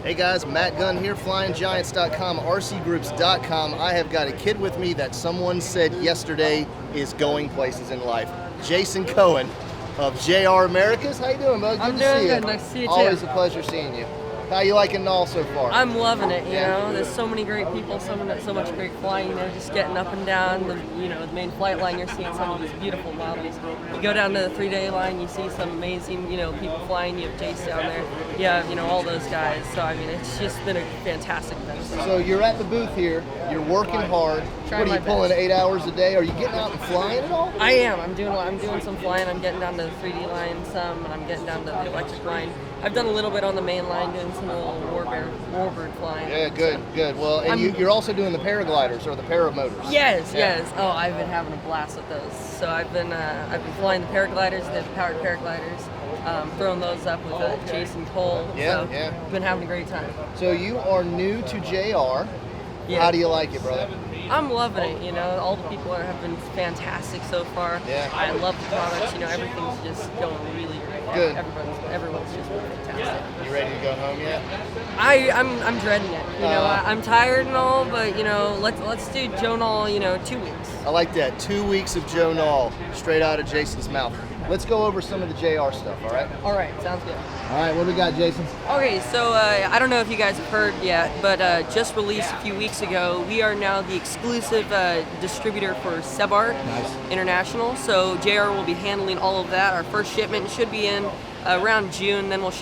Hey guys, Matt Gunn here, FlyingGiants.com, RCGroups.com. I have got a kid with me that someone said yesterday is going places in life. Jason Cohen of JR Americas. How you doing, bud? I'm doing good. Nice to see you too. Always a pleasure seeing you. How you liking Nall so far? I'm loving it. You know, there's so many great people, so much great flying. You know, just getting up and down the the main flight line. You're seeing some of these beautiful models. You go down to the 3-day line, you see some amazing people flying. You have Jace down there. You have all those guys. So I mean, it's just been a fantastic event. So you're at the booth here. You're working hard. Trying what are you pulling 8 hours a day? Are you getting out and flying at all? I am. I'm doing some flying. I'm getting down to the 3D line some, and I'm getting down to the electric line. I've done a little bit on the main line, doing some little warbird flying. Yeah, good. Well, and you're also doing the paragliders or the paramotors. Yes. Oh, I've been having a blast with those. So I've been flying the paragliders, the powered paragliders, throwing those up with Jason Cole. Yeah. Been having a great time. So you are new to JR. Yeah. How do you like it, brother? I'm loving it. All the people have been fantastic so far. Yeah. I love the products. Everything's just going really great. Good. Everyone's just been fantastic. You ready to go home yet? I'm dreading it. I'm tired and all, but let's do Joe Nall. 2 weeks. I like that. 2 weeks of Joe Nall, straight out of Jason's mouth. Let's go over some of the JR stuff, all right? All right, sounds good. All right, what do we got, Jason? Okay, so I don't know if you guys have heard yet, but just released a few weeks ago, we are now the exclusive distributor for Sebart International. So JR will be handling all of that. Our first shipment should be in around June, then we'll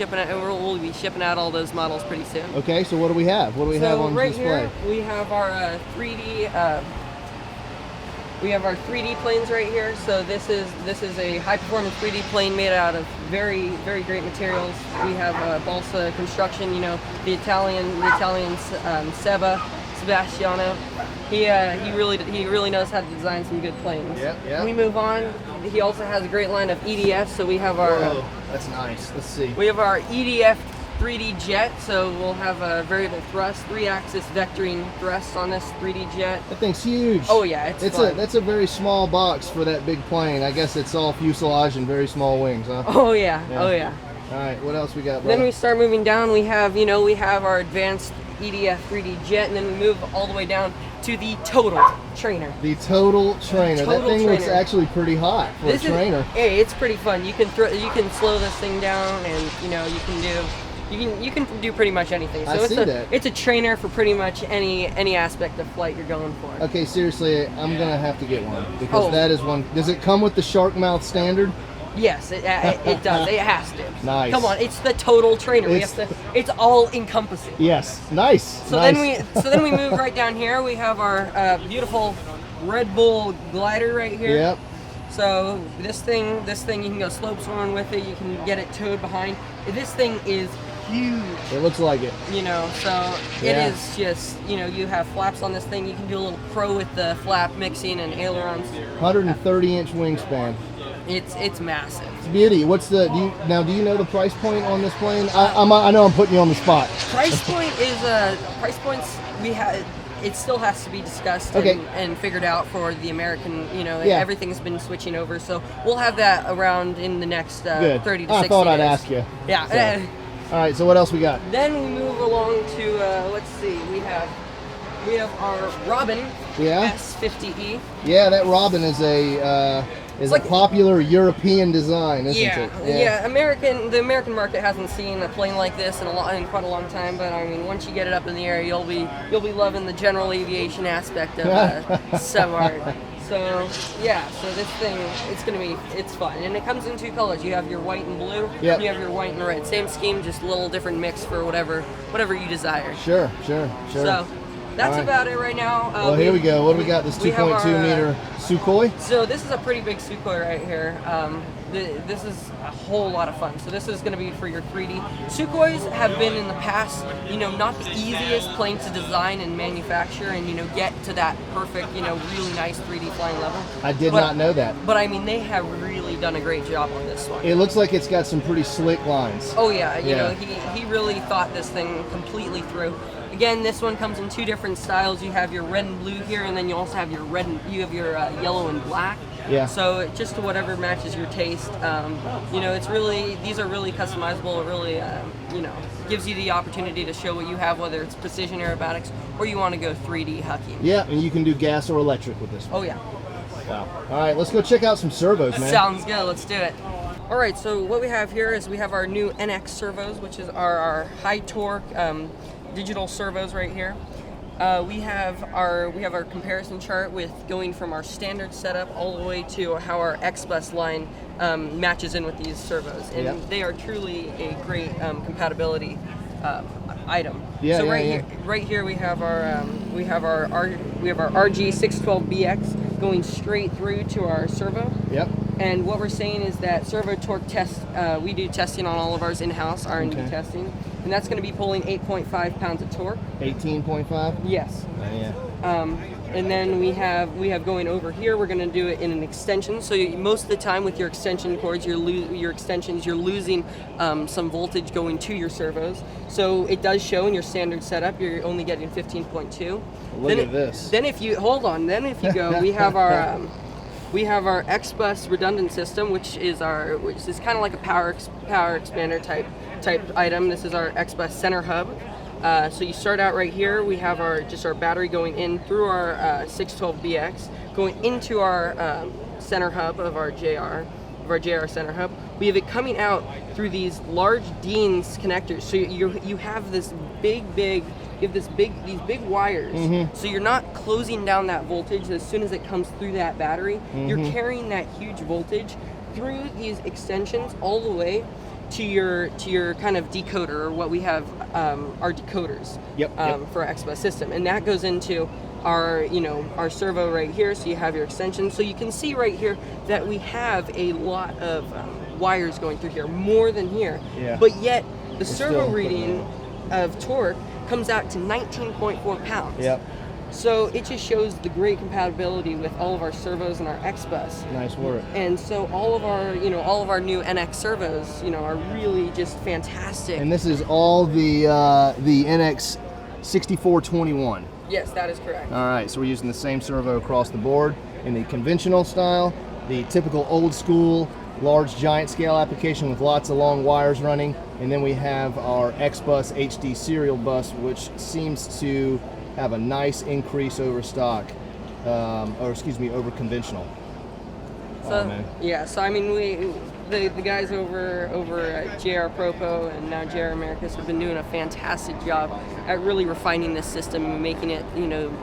be shipping out all those models pretty soon. Okay, so what do we have? What do we have on right display? Here, we have our 3D. We have our 3D planes right here. So this is a high-performance 3D plane made out of very, very great materials. We have balsa construction. The Italian Sebastiano. He really knows how to design some good planes. Yeah. We move on. He also has a great line of EDF. So we have our. Whoa, that's nice. Let's see. We have our EDF 3D jet, so we'll have a variable thrust, 3-axis vectoring thrust on this 3D jet. That thing's huge. Oh yeah, that's a very small box for that big plane. I guess it's all fuselage and very small wings, huh? Oh yeah. All right, what else we got, brother? Then we start moving down. We have our advanced EDF 3D jet, and then we move all the way down to the Total Trainer. The Total Trainer. That thing looks actually pretty hot for a trainer. Hey, it's pretty fun. You can slow this thing down, and you can do pretty much anything. So it's a trainer for pretty much any aspect of flight you're going for. Okay, seriously, I'm gonna have to get one because that is one. Does it come with the shark mouth standard? Yes, it does. It has to. Nice. Come on, it's the Total Trainer. It's all encompassing. Yes, nice. Then we move right down here. We have our beautiful Red Bull glider right here. Yep. So this thing you can go slope swimming with it. You can get it towed behind. This thing is huge. It looks like it. So it is just, you have flaps on this thing. You can do a little pro with the flap mixing and ailerons. 130-inch wingspan. It's massive. It's beauty. Do you know the price point on this plane? I know I'm putting you on the spot. Price points we have. It still has to be discussed and figured out for the American. Everything's been switching over, so we'll have that around in the next 30 to 60 days. I thought I'd ask you. Yeah. So. All right. So what else we got? Then we move along to let's see. We have our Robin S50E. Yeah, that Robin is a popular European design, isn't it? Yeah. The American market hasn't seen a plane like this in quite a long time. But I mean, once you get it up in the air, you'll be loving the general aviation aspect of Sebart. So this thing, it's fun, and it comes in 2 colors. You have your white and blue, and you have your white and red. Same scheme, just a little different mix for whatever you desire. Sure. So that's about it right now. Well, here we go. What do we got? This 2.2 meter Sukhoi? So this is a pretty big Sukhoi right here. This is a whole lot of fun. So this is going to be for your 3D. Sukhois have been in the past, not the easiest plane to design and manufacture and, get to that perfect, really nice 3D flying level. I did not know that. But I mean, they have really done a great job on this one. It looks like it's got some pretty slick lines. Oh yeah, he really thought this thing completely through. Again, this one comes in 2 different styles. You have your red and blue here, and then you also have your yellow and black. Yeah. So just to whatever matches your taste. You know, these are really customizable. It really, you know, gives you the opportunity to show what you have, whether it's precision aerobatics or you want to go 3D hucking. Yeah, and you can do gas or electric with this one. Oh yeah. Wow. All right, let's go check out some servos, man. Sounds good. Let's do it. All right. So what we have here is we have our new NX servos, which is our high torque digital servos right here. We have our comparison chart with going from our standard setup all the way to how our X-Bus line matches in with these servos, and they are truly a great compatibility item. Yeah, so yeah, right here we have our RG612BX going straight through to our servo. Yep. And what we're saying is that servo torque test, we do testing on all of ours in-house, R&D testing, and that's going to be pulling 8.5 pounds of torque. 18.5? Yes. Yeah. And then we have going over here, we're going to do it in an extension. So most of the time with your extension cords, you're losing some voltage going to your servos. So it does show in your standard setup, you're only getting 15.2. Look at this. Then if you go, we have our X-Bus redundant system, which is kind of like a power expander type item. This is our X-Bus center hub. So you start out right here. We have our battery going in through our 612BX, going into our center hub of our JR center hub. We have it coming out through these large Dean's connectors. So you have these big wires. So you're not closing down that voltage as soon as it comes through that battery. You're carrying that huge voltage through these extensions all the way to your kind of decoder, or what we have our decoders for our X-Bus system, and that goes into our servo right here. So you have your extension. So you can see right here that we have a lot of wires going through here, more than here. Yeah. But yet the servo reading of torque comes out to 19.4 pounds. Yep. So it just shows the great compatibility with all of our servos and our X-Bus. Nice work. And so all of our new NX servos, are really just fantastic. And this is all the NX 6421. Yes, that is correct. All right, so we're using the same servo across the board in the conventional style, the typical old school large giant scale application with lots of long wires running, and then we have our X-Bus HD serial bus, which seems to have a nice increase over stock, over conventional. So so I mean the guys over at JR Propo and now JR Americas have been doing a fantastic job at really refining this system and making it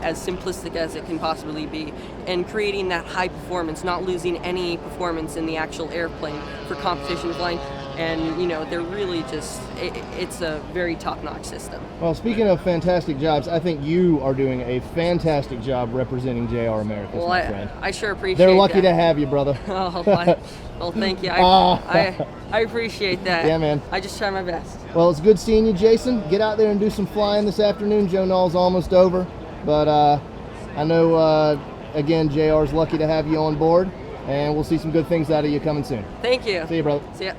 as simplistic as it can possibly be, and creating that high performance, not losing any performance in the actual airplane for competition flying. And they're really just it's a very top-notch system. Well, speaking of fantastic jobs, I think you are doing a fantastic job representing JR Americas, my friend. I sure appreciate They're lucky that. to have you, brother. Well, thank you. I appreciate that. Yeah, man. I just try my best. Well, it's good seeing you, Jason. Get out there and do some flying this afternoon. Joe Nall's almost over, but I know again JR's lucky to have you on board, and we'll see some good things out of you coming soon. Thank you. See you, brother. See ya.